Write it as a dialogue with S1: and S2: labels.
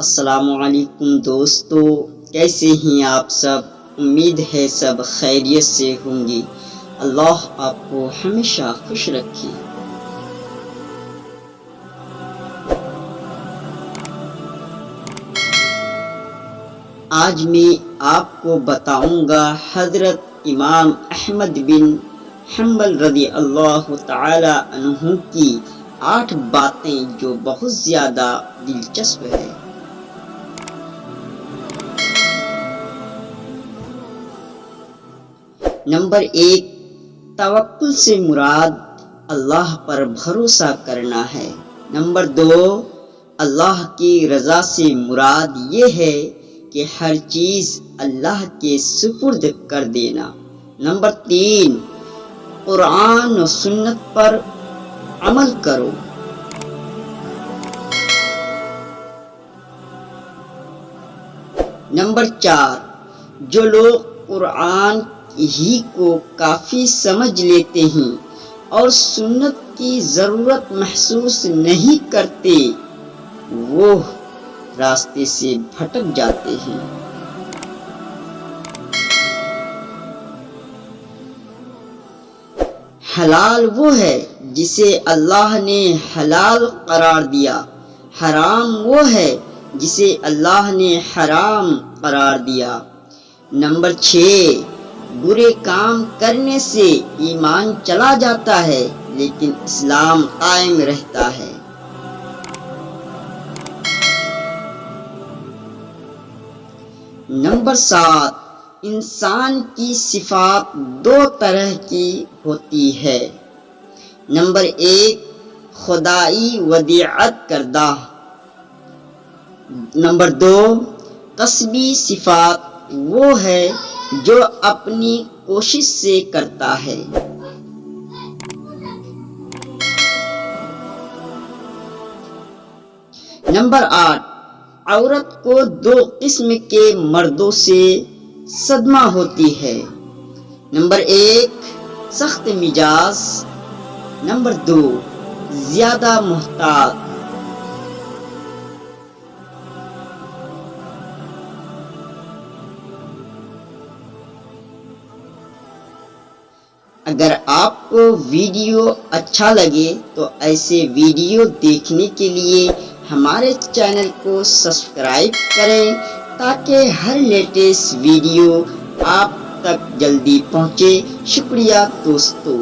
S1: السلام علیکم دوستو، کیسے ہیں آپ سب؟ امید ہے سب خیریت سے ہوں گی۔ اللہ آپ کو ہمیشہ خوش رکھے۔ آج میں آپ کو بتاؤں گا حضرت امام احمد بن حنبل رضی اللہ تعالی عنہ کی 8 باتیں جو بہت زیادہ دلچسپ ہے۔ نمبر 1، توکل سے مراد اللہ پر بھروسہ کرنا ہے۔ نمبر 2، اللہ کی رضا سے مراد یہ ہے کہ ہر چیز اللہ کے سپرد کر دینا۔ نمبر 3، قرآن و سنت پر عمل کرو۔ نمبر 4، جو لوگ قرآن ہی کو کافی سمجھ لیتے ہیں اور سنت کی ضرورت محسوس نہیں کرتے، وہ راستے سے بھٹک جاتے ہیں۔ حلال وہ ہے جسے اللہ نے حلال قرار دیا، حرام وہ ہے جسے اللہ نے حرام قرار دیا۔ نمبر 6، برے کام کرنے سے ایمان چلا جاتا ہے لیکن اسلام قائم رہتا ہے۔ نمبر 7، انسان کی صفات 2 طرح کی ہوتی ہے۔ نمبر 1، خدائی ودیعت کردہ۔ نمبر 2، کسبی صفات وہ ہے جو اپنی کوشش سے کرتا ہے۔ نمبر 8، عورت کو 2 قسم کے مردوں سے صدمہ ہوتی ہے۔ نمبر 1، سخت مزاج۔ نمبر 2، زیادہ محتاط۔ اگر آپ کو ویڈیو اچھا لگے تو ایسے ویڈیو دیکھنے کے لیے ہمارے چینل کو سبسکرائب کریں تاکہ ہر لیٹسٹ ویڈیو آپ تک جلدی پہنچے۔ شکریہ دوستو۔